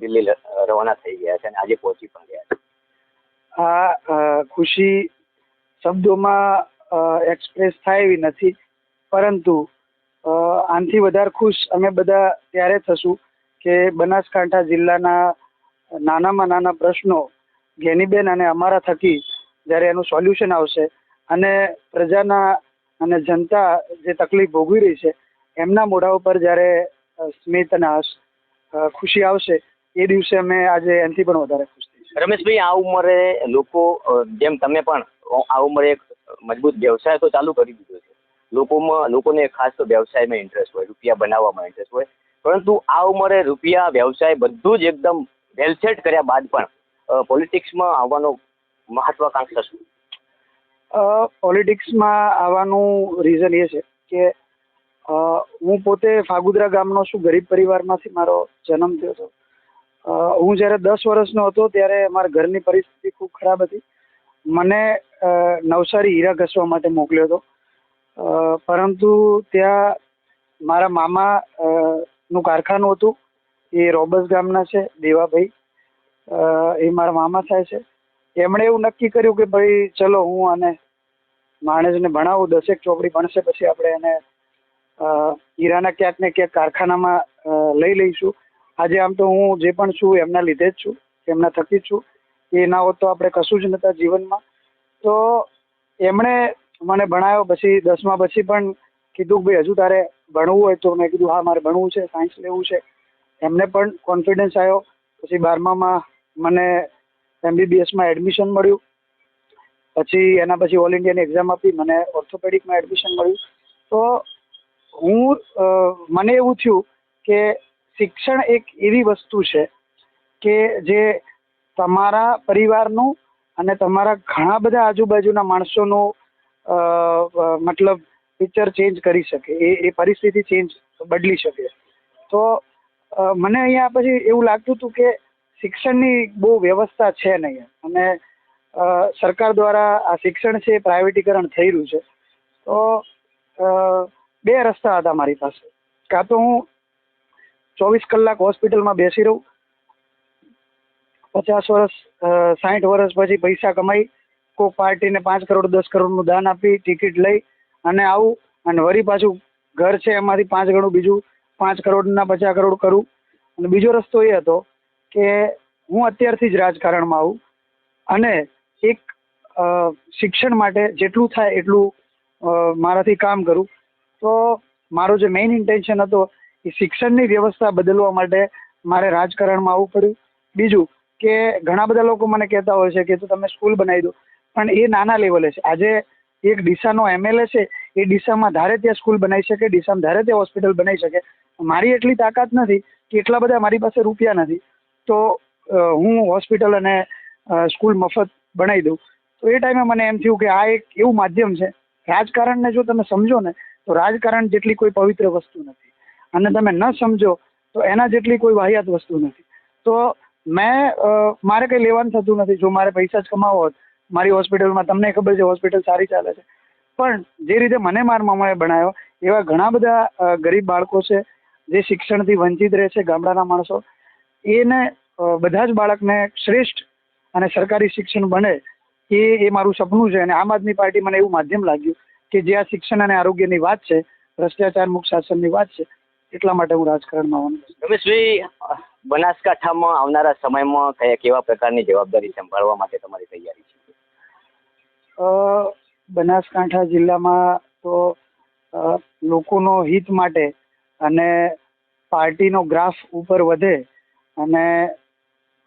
દિલ્હી રવાના થઈ ગયા છે અને આજે પહોંચી પણ ગયા છે. આ ખુશી શબ્દોમાં એક્સપ્રેસ થાય એવી નથી, પરંતુ આનાથી વધારે ખુશ અમે બધા ત્યારે થશું કે બનાસકાંઠા જિલ્લાના નાનામાં નાના પ્રશ્નો ગેનીબેન અને અમારા થકી જ્યારે એનું સોલ્યુશન આવશે અને પ્રજાના અને જનતા જે તકલીફ ભોગવી રહી છે એમના મોઢા ઉપર જ્યારે સ્મિત અને હર્ષ ખુશી આવશે એ દિવસે અમે આજે એનાથી પણ વધારે ખુશ થઈશું. રમેશભાઈ, આ ઉંમરે લોકો જેમ તમે પણ આ ઉંમરે એક મજબૂત વ્યવસાય તો ચાલુ કરી દીધો છે. લોકોને ખાસ તો વ્યવસાયમાં ઇન્ટરેસ્ટ હોય, રૂપિયા બનાવવામાં ઇન્ટરેસ્ટ હોય, પરંતુ આ ઉંમરે રૂપિયા, વ્યવસાય બધું જ એકદમ વેલસેટ કર્યા બાદ પણ પોલિટિક્સમાં આવવાનો મહત્વાકાંક્ષા શું? પોલિટિક્સમાં આવવાનું રીઝન એ છે કે હું પોતે ફાગુદરા ગામનો છું. ગરીબ પરિવારમાંથી મારો જન્મ થયો હતો. હું જ્યારે 10 વર્ષનો હતો ત્યારે મારા ઘરની પરિસ્થિતિ ખૂબ ખરાબ હતી. મને નવસારી હીરા ઘસવા માટે મોકલ્યો હતો, પરંતુ ત્યાં મારા મામા નું કારખાનું હતું. એ રોબસ ગામના છે, દેવાભાઈ, એ મારા મામા થાય છે. એમણે એવું નક્કી કર્યું કે ભાઈ ચલો હું આને માણસને ભણાવું, 10 ચોપડી ભણશે પછી આપણે એને હીરાના ક્યાંક ને ક્યાંક કારખાનામાં લઈ લઈશું. આજે આમ તો હું જે પણ છું એમના લીધે જ છું, એમના થકી જ છું. એ ના હોત તો આપણે કશું જ નહોતા જીવનમાં. તો એમણે મને ભણાવ્યો. પછી 10મા પછી પણ કીધું કે ભાઈ હજુ તારે ભણવું હોય તો મેં કીધું હા મારે ભણવું છે, સાયન્સ લેવું છે. એમને પણ કોન્ફિડન્સ આવ્યો. પછી 12મામાં મને MBBSમાં એડમિશન મળ્યું. પછી એના પછી ઓલ ઇન્ડિયાની એક્ઝામ આપી, મને ઓર્થોપેડિકમાં એડમિશન મળ્યું. તો મને એવું થયું કે શિક્ષણ એક એવી વસ્તુ છે કે જે તમારા પરિવારનું અને તમારા ઘણા બધા આજુબાજુના માણસોનું મતલબ પિક્ચર ચેન્જ કરી શકે, એ પરિસ્થિતિ બદલી શકે. તો મને અહીંયા પછી એવું લાગતું હતું કે શિક્ષણની બહુ વ્યવસ્થા છે નહીં, અને સરકાર દ્વારા આ શિક્ષણ છે એ પ્રાઇવેટીકરણ થઈ રહ્યું છે. તો 2 રસ્તા હતા મારી પાસે. કાં તો હું 24 કલાક હોસ્પિટલમાં બેસી રહું, 50 વર્ષ 60 વર્ષ પછી પૈસા કમાઈ, કોઈ પાર્ટીને 5 કરોડ 10 કરોડનું દાન આપી, ટિકિટ લઈ અને આવું, અને વળી પાછું ઘર છે એમાંથી 5 ગણું બીજું 5 કરોડના 50 કરોડ કરું. અને બીજો રસ્તો એ હતો કે હું અત્યારથી જ રાજકારણમાં આવું અને એક શિક્ષણ માટે જેટલું થાય એટલું મારાથી કામ કરું. તો મારો જે મેઇન ઇન્ટેન્શન હતો એ શિક્ષણની વ્યવસ્થા બદલવા માટે મારે રાજકારણમાં આવવું પડ્યું. બીજું કે ઘણા બધા લોકો મને કહેતા હોય છે કે તમે સ્કૂલ બનાવી દો, પણ એ નાના લેવલે છે. આજે એક ડીસાનો MLA છે, એ ડીસામાં ધારે ત્યાં સ્કૂલ બનાવી શકે, ડીસામાં ધારે ત્યાં હોસ્પિટલ બનાવી શકે. મારી એટલી તાકાત નથી કે એટલા બધા મારી પાસે રૂપિયા નથી તો હું હોસ્પિટલ અને સ્કૂલ મફત બનાવી દઉં. તો એ ટાઈમે મને એમ થયું કે આ એક એવું માધ્યમ છે, રાજકારણને જો તમે સમજો ને તો રાજકારણ જેટલી કોઈ પવિત્ર વસ્તુ નથી, અને તમે ન સમજો તો એના જેટલી કોઈ વાહિયાત વસ્તુ નથી. તો મારે કંઈ લેવાનું થતું નથી. જો મારે પૈસા જ કમાવો હોત, મારી હોસ્પિટલમાં તમને ખબર છે હોસ્પિટલ સારી ચાલે છે, પણ જે રીતે મને મારા મામાએ ભણાવ્યો એવા ઘણા બધા ગરીબ બાળકો છે જે શિક્ષણથી વંચિત રહે છે, ગામડાના માણસો. એને બધા જ બાળકને શ્રેષ્ઠ અને સરકારી શિક્ષણ બને એ મારું સપનું છે. અને આમ આદમી પાર્ટી મને એવું માધ્યમ લાગ્યું કે જે આ શિક્ષણ અને આરોગ્યની વાત છે, ભ્રષ્ટાચાર મુક્ત શાસનની વાત છે, એટલા માટે હું રાજકારણમાં આવવાનું છું. રમેશભાઈ, બનાસકાંઠામાં આવનારા સમયમાં કેવા પ્રકારની જવાબદારી સંભાળવા માટે તમારી તૈયારી છે? બનાસકાંઠા જિલ્લામાં તો લોકોનો હિત માટે અને પાર્ટીનો ગ્રાફ ઉપર વધે અને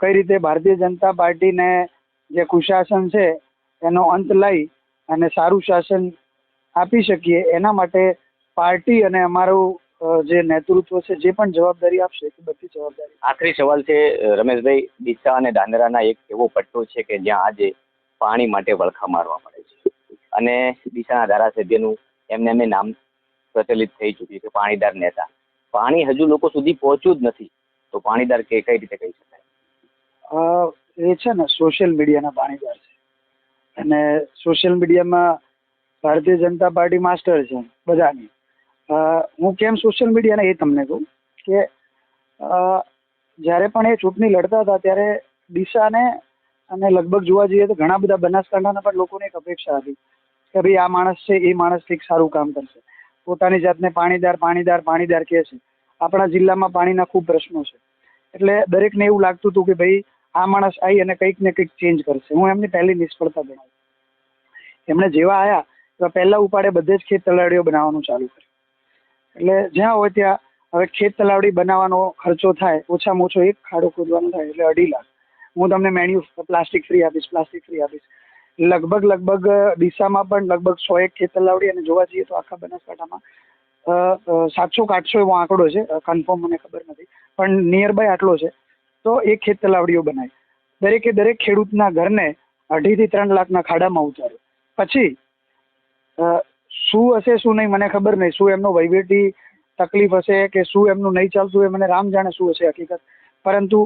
કઈ રીતે ભારતીય જનતા પાર્ટીને જે કુશાસન છે એનો અંત લઈ અને સારું શાસન આપી શકીએ, એના માટે પાર્ટી અને અમારું જે નેતૃત્વ છે જે પણ જવાબદારી આપશે એ બધી જવાબદારી. આખરી સવાલ છે રમેશભાઈ, ડીસા અને ધાનેરાના એક એવો પટ્ટો છે કે જ્યાં આજે પાણી માટે વલખા મારવા મળે છે, અને ડીસાના ધારાસભ્યનું એમને નામ પ્રચલિત થઈ ચૂક્યું છે પાણીદાર નેતા. પાણી હજુ લોકો સુધી પહોંચ્યું જ નથી, તો પાણીદાર કઈ રીતે કહી શકાય? એ છે ને સોશિયલ મીડિયાના પાણીદાર છે, અને સોશિયલ મીડિયામાં ભારતીય જનતા પાર્ટી માસ્ટર છે બધાની. હું કેમ સોશિયલ મીડિયાને એ તમને કહું કે જ્યારે પણ એ ચૂંટણી લડતા હતા ત્યારે ડીસાને અને લગભગ જોવા જઈએ તો ઘણા બધા બનાસકાંઠાના પણ લોકોને એક અપેક્ષા હતી કે ભાઈ આ માણસ છે એ માણસ કંઈક સારું કામ કરશે. પોતાની જાતને પાણીદાર પાણીદાર પાણીદાર કહે છે. આપણા જિલ્લામાં પાણીના ખૂબ પ્રશ્નો છે, એટલે દરેકને એવું લાગતું હતું કે ભાઈ આ માણસ આવી અને કંઈક ને કંઈક ચેન્જ કરશે. હું એમની પહેલી નિષ્ફળતા ગણાવું. એમણે જેવા આવ્યા એવા પહેલા ઉપાડે બધે જ ખેત તલાડીઓ બનાવવાનું ચાલુ કર્યું. એટલે જ્યાં હોય ત્યાં હવે ખેત તલાવડી બનાવવાનો ખર્ચો થાય ઓછામાં ઓછો એક ખાડો ખોદવાનો થાય એટલે 2.5 લાખ. હું તમને પ્લાસ્ટિક ફ્રી આપીશ. લગભગ ડીસામાં પણ લગભગ 101 ખેત તલાવડી, અને જોવા જઈએ તો આખા બનાસકાંઠામાં 700-800 એવો આંકડો છે, કન્ફર્મ મને ખબર નથી, પણ નિયર બાય આટલો છે. તો એ ખેત તલાવડીઓ બનાવી, દરેક ખેડૂતના ઘરને 2.5 થી 3 લાખના ખાડામાં ઉતાર્યો. પછી શું હશે શું નહીં મને ખબર નહીં, શું એમનો વહીવટી તકલીફ હશે કે શું એમનું નહીં ચાલતું એ મને રામ જાણે શું હશે હકીકત, પરંતુ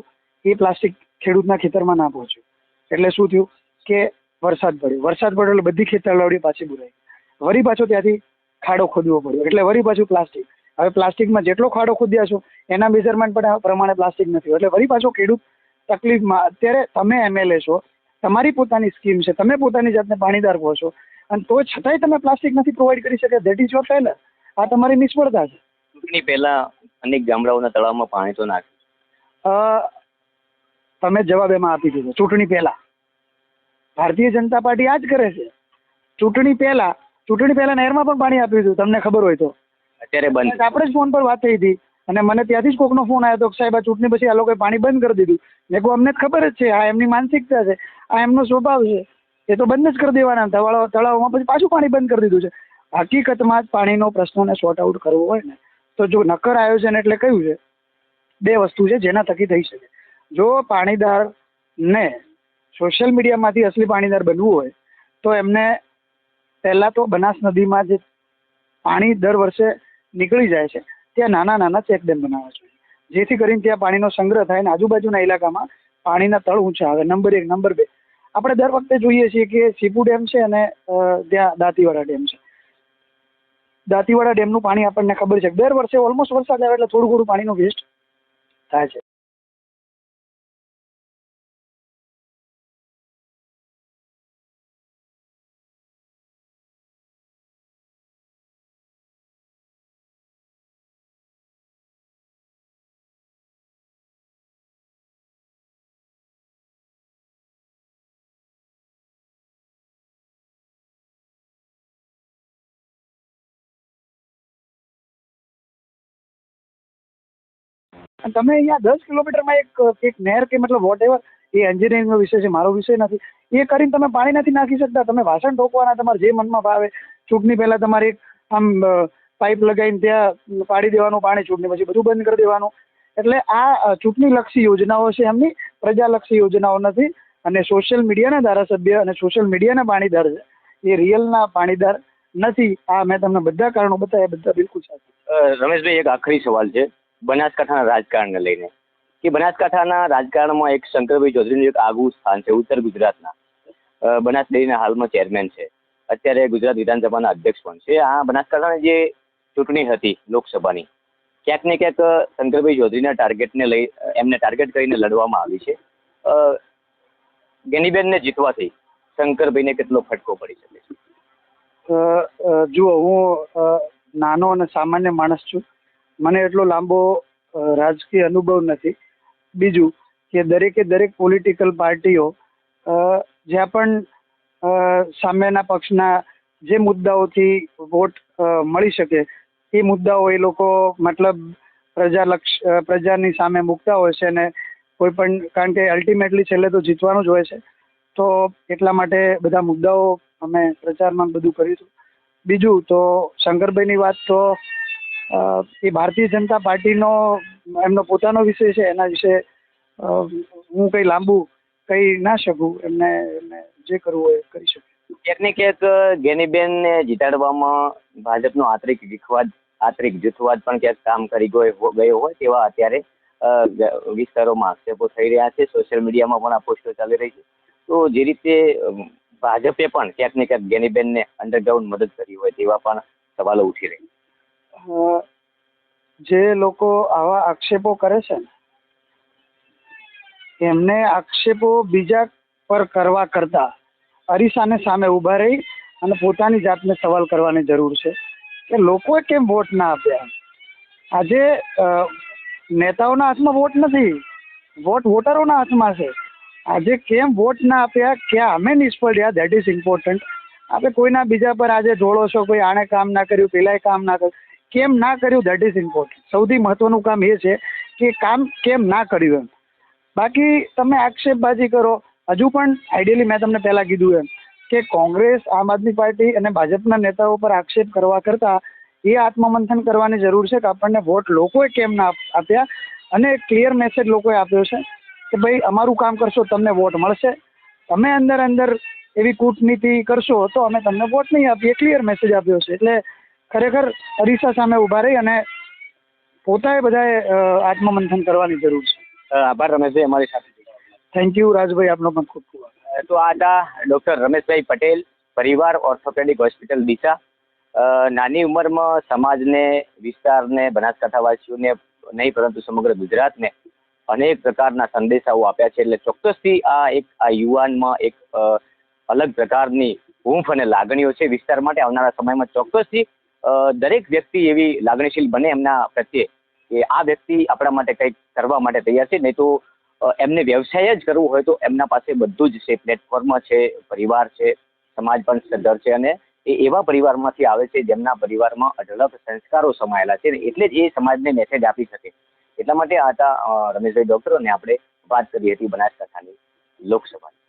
એ પ્લાસ્ટિક ખેડૂતના ખેતરમાં ના પહોંચ્યું. એટલે શું થયું કે વરસાદ પડ્યો એટલે બધી ખેત તલાવડી પાછી બુરાઈ, વળી પાછો ત્યાંથી ખાડો ખોદવો પડ્યો, એટલે વળી પાછું પ્લાસ્ટિક. હવે પ્લાસ્ટિકમાં જેટલો ખાડો ખોદ્યા છો એના મેઝરમેન્ટ પણ પ્રમાણે પ્લાસ્ટિક નથી, એટલે વળી પાછો ખેડૂત તકલીફમાં. અત્યારે તમે MLA છો, તમારી પોતાની સ્કીમ છે, તમે પોતાની જાતને પાણીદાર કહો છો, અને તો છતાંય તમે પ્લાસ્ટિક નથી પ્રોવાઈડ કરી શકે. That is your failure. આ તમારી નિષ્ફળતા છે. ચૂંટણી પહેલા અનેક ગામડાઓના તળાવમાં પાણી તો નાખ્યું. તમે જવાબ એમાં આપી દીધો. ચૂંટણી પહેલા ભારતીય જનતા પાર્ટી આ જ કરે છે. ચૂંટણી પહેલા નહેરમાં પણ પાણી આપ્યું હતું, તમને ખબર હોય તો. અત્યારે બંધ. આપણે જ ફોન પર વાત થઈ હતી અને મને ત્યાંથી જ કોકનો ફોન આવ્યો હતો કે સાહેબ આ ચૂંટણી પછી આ લોકોએ પાણી બંધ કરી દીધું. મેં કહું અમને જ ખબર જ છે, આ એમની માનસિકતા છે, આ એમનો સ્વભાવ છે, એ તો બંધ જ કરી દેવાના. તળાવમાં પછી પાછું પાણી બંધ કરી દીધું છે. હકીકતમાં જ પાણીનો પ્રશ્નને સોર્ટ આઉટ કરવો હોય ને તો જો નક્કર આયોજન એટલે કયું છે, 2 વસ્તુ છે જેના થકી થઈ શકે. જો પાણીદારને સોશિયલ મીડિયામાંથી અસલી પાણીદાર બનવું હોય તો એમને પહેલાં તો બનાસ નદીમાં જે પાણી દર વર્ષે નીકળી જાય છે ત્યાં નાના ચેકડેમ બનાવવા જોઈએ, જેથી કરીને ત્યાં પાણીનો સંગ્રહ થાય અને આજુબાજુના ઇલાકામાં પાણીના તળ ઊંચા આવે. નંબર 1. નંબર 2, આપણે દર વખતે જોઈએ છીએ કે સીપુ ડેમ છે અને ત્યાં દાંતીવાડા ડેમ છે. દાંતીવાડા ડેમનું પાણી આપણને ખબર છે દર વર્ષે ઓલમોસ્ટ વરસાદ આવે એટલે થોડું પાણીનો વેસ્ટ થાય છે. તમે અહીંયા 10 કિલોમીટરમાં એક નહેર કે મતલબ વોટ એવર, એ એન્જિનિયરિંગનો વિષય છે, મારો વિષય નથી, એ કરીને તમે પાણી નથી નાખી શકતા. તમે વાસણ ઠોકવાના, તમારે જે મનમાં ભાવે. ચૂંટણી પહેલા તમારે આમ પાઇપ લગાવીને ત્યાં પાડી દેવાનું પાણી, ચૂંટણી પછી બધું બંધ કરી દેવાનું. એટલે આ ચૂંટણીલક્ષી યોજનાઓ છે એમની, પ્રજાલક્ષી યોજનાઓ નથી. અને સોશિયલ મીડિયાના ધારાસભ્ય અને સોશિયલ મીડિયાના પાણીદાર છે, એ રિયલના પાણીદાર નથી. આ મેં તમને બધા કારણો બતાવ્યા, બધા બિલકુલ સાચું. રમેશભાઈ, એક આખરી સવાલ છે બનાસકાંઠાના રાજકારણને લઈને, કે બનાસકાંઠાના રાજકારણમાં એક શંકરભાઈ ચૌધરીનું એક આગવું સ્થાન છે. ઉત્તર ગુજરાતના બનાસ ડેરીના હાલમાં ચેરમેન છે, અત્યારે ગુજરાત વિધાનસભાના અધ્યક્ષ પણ છે. આ બનાસકાંઠાની જે ચૂંટણી હતી લોકસભાની, ક્યાંક ને ક્યાંક શંકરભાઈ ચૌધરીના ટાર્ગેટને લઈ એમને ટાર્ગેટ કરીને લડવામાં આવી છે. ગેનીબેનને જીતવાથી શંકરભાઈને કેટલો ફટકો પડી શકે છે? જુઓ, હું નાનો અને સામાન્ય માણસ છું, મને એટલો લાંબો રાજકીય અનુભવ નથી. બીજું કે દરેક પોલિટિકલ પાર્ટીઓ જ્યાં પણ સામેના પક્ષના જે મુદ્દાઓથી વોટ મળી શકે એ મુદ્દાઓ એ લોકો મતલબ પ્રજાની સામે મૂકતા હોય છે. અને કોઈ પણ, કારણ કે અલ્ટિમેટલી છેલ્લે તો જીતવાનું જ હોય છે, તો એટલા માટે બધા મુદ્દાઓ અમે પ્રચારમાં બધું કરીશું. બીજું તો શંકરભાઈની વાત તો એ ભારતીય જનતા પાર્ટીનો એમનો પોતાનો વિષય છે, એના વિશે હું કંઈ લાંબુ કહી ના શકું. એમને જે કરવું હોય એ કરી શકે. ક્યાંક ને ક્યાંક ગેનીબેનને જીતાડવામાં ભાજપનો આંતરિક જૂથવાદ પણ ક્યાંક કામ કરી ગયો હોય તેવા અત્યારે વિસ્તારોમાં આક્ષેપો થઈ રહ્યા છે. સોશિયલ મીડિયામાં પણ આ પોસ્ટો ચાલી રહી છે. તો જે રીતે ભાજપે પણ ક્યાંક ને ક્યાંક ગેનીબેનને અંડરગ્રાઉન્ડ મદદ કરી હોય તેવા પણ સવાલો ઉઠી રહ્યા. જે લોકો આવા આક્ષેપો કરે છે ને, એમને આક્ષેપો બીજા પર કરવા કરતા અરીસાને સામે ઊભા રહી અને પોતાની જાતને સવાલ કરવાની જરૂર છે કે લોકોએ કેમ વોટ ના આપ્યા. આજે નેતાઓના હાથમાં વોટ નથી, વોટ વોટરોના હાથમાં છે. આજે કેમ વોટ ના આપ્યા, ક્યાં અમે નિષ્ફળ રહ્યા, ધેટ ઇઝ ઇમ્પોર્ટન્ટ. આપણે કોઈના બીજા પર આજે જોડો છો, કોઈ આણે કામ ના કર્યું, પેલાએ કામ ના કર્યું, કેમ ના કર્યું દેટ ઇઝ ઇમ્પોર્ટન્ટ. સૌથી મહત્વનું કામ એ છે કે કામ કેમ ના કર્યું એમ. બાકી તમે આક્ષેપબાજી કરો, હજુ પણ આઈડિયલી મેં તમને પહેલા કીધું એમ કે કોંગ્રેસ, આમ આદમી પાર્ટી અને ભાજપના નેતાઓ પર આક્ષેપ કરવા કરતા એ આત્મમંથન કરવાની જરૂર છે કે આપણને વોટ લોકોએ કેમ ના આપ્યા, અને ક્લિયર મેસેજ લોકોએ આપ્યો છે કે ભાઈ અમારું કામ કરશો તમને વોટ મળશે, તમે અંદર એવી કૂટનીતિ કરશો તો અમે તમને વોટ નહીં આપીએ. ક્લિયર મેસેજ આપ્યો છે. એટલે ખરેખર અરીસા સામે ઊભા રહી અને પોતાએ બધાએ આત્મમંથન કરવાની જરૂર છે. આભાર રમેશભાઈ અમારી સાથે. થેન્ક યુ રાજભાઈ, આપનો પણ ખૂબ ખૂબ આભાર. તો આ હતા ડૉક્ટર રમેશભાઈ પટેલ, પરિવાર ઓર્થોપેડિક હોસ્પિટલ ડીસા. નાની ઉંમરમાં સમાજને, વિસ્તારને, બનાસકાંઠાવાસીઓને નહીં પરંતુ સમગ્ર ગુજરાતને અનેક પ્રકારના સંદેશાઓ આપ્યા છે. એટલે ચોક્કસથી આ યુવાનમાં એક અલગ પ્રકારની હૂંફ અને લાગણીઓ છે વિસ્તાર માટે. આવનારા સમયમાં ચોક્કસથી દરેક વ્યક્તિ એવી લાગણીશીલ બને એમના પ્રત્યે કે આ વ્યક્તિ આપણા માટે કંઈક કરવા માટે તૈયાર છે. નહીં તો એમને વ્યવસાય જ કરવું હોય તો એમના પાસે બધું જ છે, પ્લેટફોર્મ છે, પરિવાર છે, સમાજ પણ સદ્ધર છે, અને એ એવા પરિવારમાંથી આવે છે જેમના પરિવારમાં અઢળક સંસ્કારો સમાયેલા છે. એટલે જ એ સમાજને મેસેજ આપી શકે. એટલા માટે આ હતા રમેશભાઈ ડૉક્ટર, અને આપણે વાત કરી હતી બનાસકાંઠાની લોકસભાની.